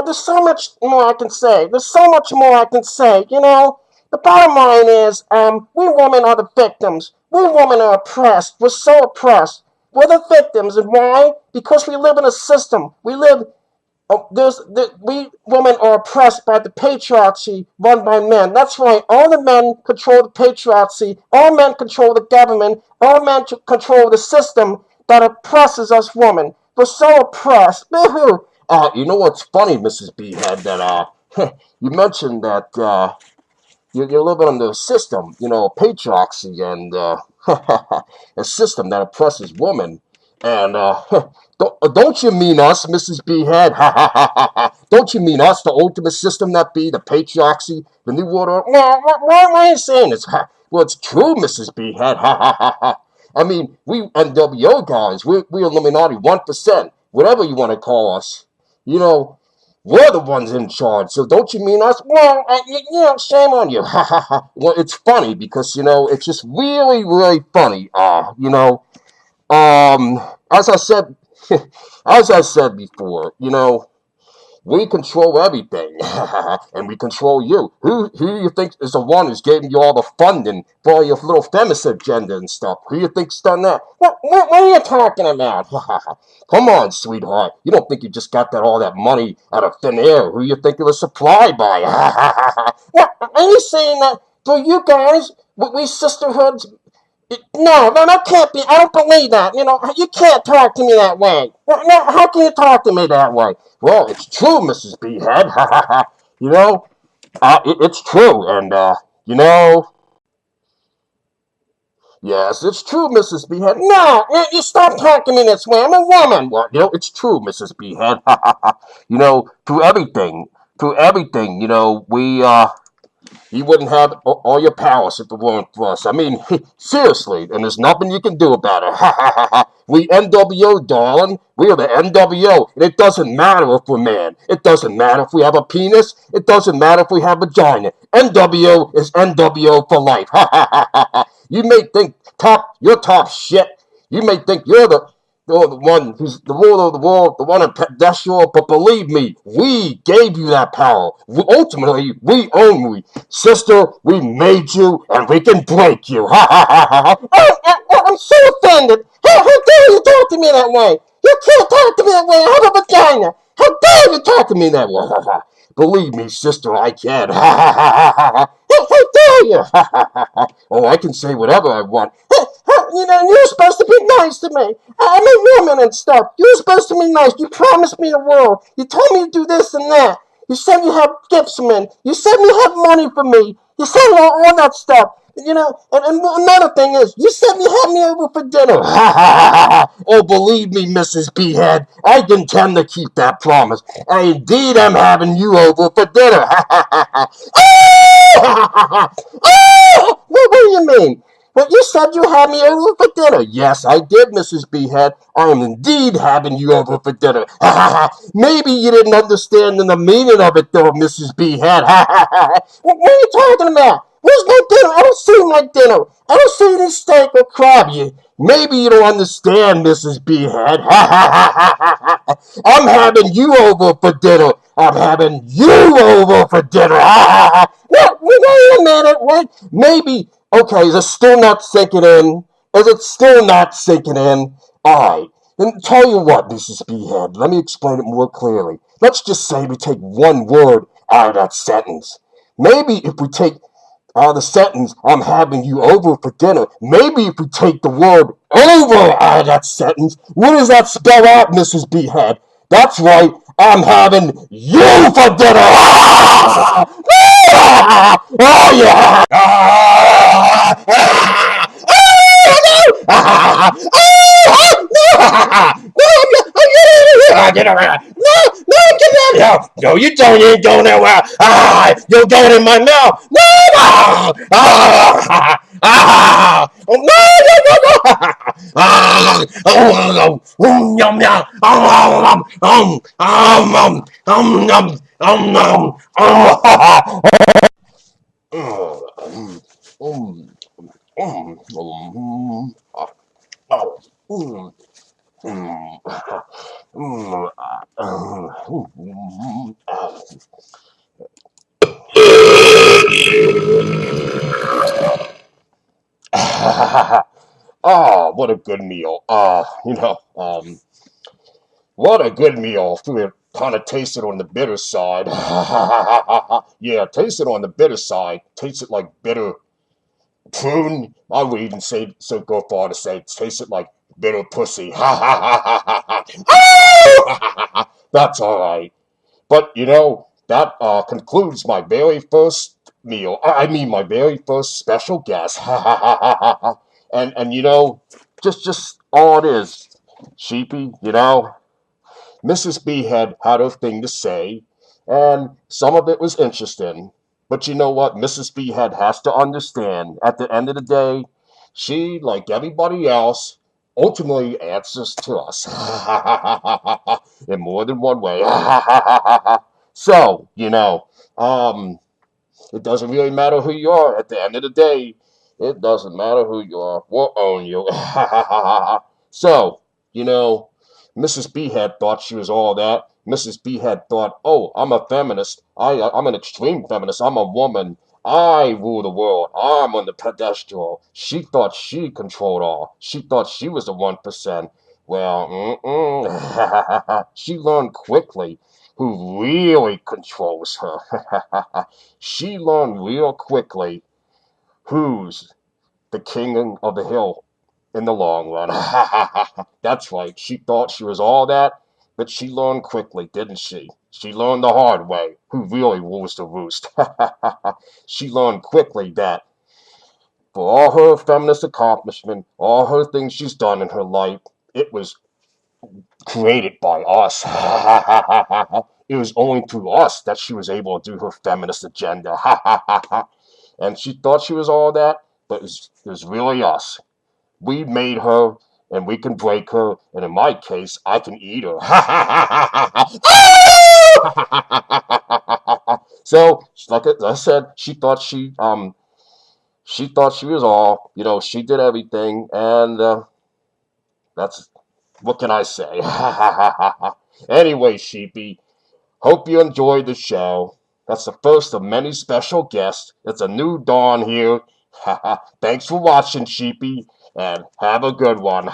there's so much more I can say. There's so much more I can say. The bottom line is, we women are the victims. We women are oppressed. We're so oppressed. We're the victims, and why? Because we live in a system. We women are oppressed by the patriarchy run by men. That's right. All the men control the patriarchy. All men control the government. All men control the system that oppresses us women. We're so oppressed. Boo-hoo. You know what's funny, Mrs. Behead, that you mentioned that you're living under a system, patriarchy and a system that oppresses women. And don't you mean us, Mrs. Behead? Don't you mean us, the ultimate system that be the patriarchy, the new order? Why am I saying this? Well, it's true, Mrs. Behead. I mean, we NWO guys, we Illuminati 1%, whatever you want to call us. You know, we're the ones in charge, so don't you mean us? Well, shame on you. Well, it's funny because, it's just really, really funny. Um, as I said, as I said before, we control everything, and we control you. Who do you think is the one who's giving you all the funding for all your little feminist agenda and stuff? Who do you think's done that? What are you talking about? Come on, sweetheart. You don't think you just got all that money out of thin air? Who do you think it was supplied by? What, are you saying that for you guys, we sisterhoods? No, that can't be. I don't believe that. You can't talk to me that way. No, how can you talk to me that way? Well, it's true, Mrs. Behead. you know, it's true, and you know, yes, it's true, Mrs. Behead. No, you stop talking to me this way. I'm a woman. Well, it's true, Mrs. Behead. Through everything, we you wouldn't have all your powers if it weren't for us. I mean, seriously, and there's nothing you can do about it. We NWO, darling. We are the NWO, and it doesn't matter if we're man. It doesn't matter if we have a penis. It doesn't matter if we have a vagina. NWO is NWO for life. You may think you're top shit. You may think you're the one who's the ruler of the world, the one that's sure, but believe me, we gave you that power. Ultimately, we own you. Sister, we made you, and we can break you. I'm so offended. How dare you talk to me that way? You can't talk to me that way. I have a vagina. How dare you talk to me that way? Believe me, sister, I can. How dare you? Oh, I can say whatever I want. You're supposed to be nice to me. I'm a woman and stuff. You're supposed to be nice. You promised me the world. You told me to do this and that. You said you have gifts for me. You said you have money for me. You said all that stuff. And another thing is, you said you had me over for dinner. Oh, believe me, Mrs. Behead, I intend to keep that promise. Indeed, I'm having you over for dinner. What do you mean? Well, you said you had me over for dinner. Yes, I did, Mrs. Behead. I am indeed having you over for dinner. Maybe you didn't understand the meaning of it, though, Mrs. Behead. What are you talking about? Where's my dinner? I don't see my dinner. I don't see any steak or crab. Maybe you don't understand, Mrs. Behead. I'm having you over for dinner. I'm having you over for dinner. What? Wait a minute. What? Maybe. Okay, is it still not sinking in? Is it still not sinking in? Alright. Then tell you what, Mrs. Behead. Let me explain it more clearly. Let's just say we take one word out of that sentence. Maybe if we take the sentence, I'm having you over for dinner. Maybe if we take the word over out of that sentence, what does that spell out, Mrs. Behead? That's right, I'm having you for dinner! Oh, yeah! Get over here! No, get out of here! No, you don't. You ain't going nowhere. You're going in my mouth. No, no! Oh, no, no, no, no! Yum, yum. Ah, what a good meal. What a good meal. It kind of tasted on the bitter side. Yeah, tasted on the bitter side. Tasted like bitter prune. I would even say so go far to say it tasted like bitter pussy. That's all right. But that concludes my very first meal. I mean, my very first special guest. And just all it is, sheepy. Mrs. B had her thing to say, and some of it was interesting. But you know what? Mrs. B has to understand. At the end of the day, she, like everybody else, ultimately answers to us in more than one way. So, it doesn't really matter who you are. At the end of the day, it doesn't matter who you are. We'll own you. So, you know, Mrs. B had thought she was all that. Mrs. B had thought, oh, I'm a feminist. I'm an extreme feminist. I'm a woman. I rule the world. I'm on the pedestal. She thought she controlled all. She thought she was the 1%. Well, she learned quickly who really controls her. She learned real quickly who's the king of the hill in the long run. That's right. She thought she was all that, but she learned quickly, didn't she? She learned the hard way who really rules the roost. She learned quickly that for all her feminist accomplishment, all her things she's done in her life, it was created by us. It was only through us that she was able to do her feminist agenda. And she thought she was all that, but it was really us. We made her, and we can break her, and in my case, I can eat her. So, like I said, she thought she was all. She did everything, and that's what can I say. Anyway, sheepy, hope you enjoyed the show. That's the first of many special guests. It's a new dawn here. Thanks for watching, sheepy, and have a good one.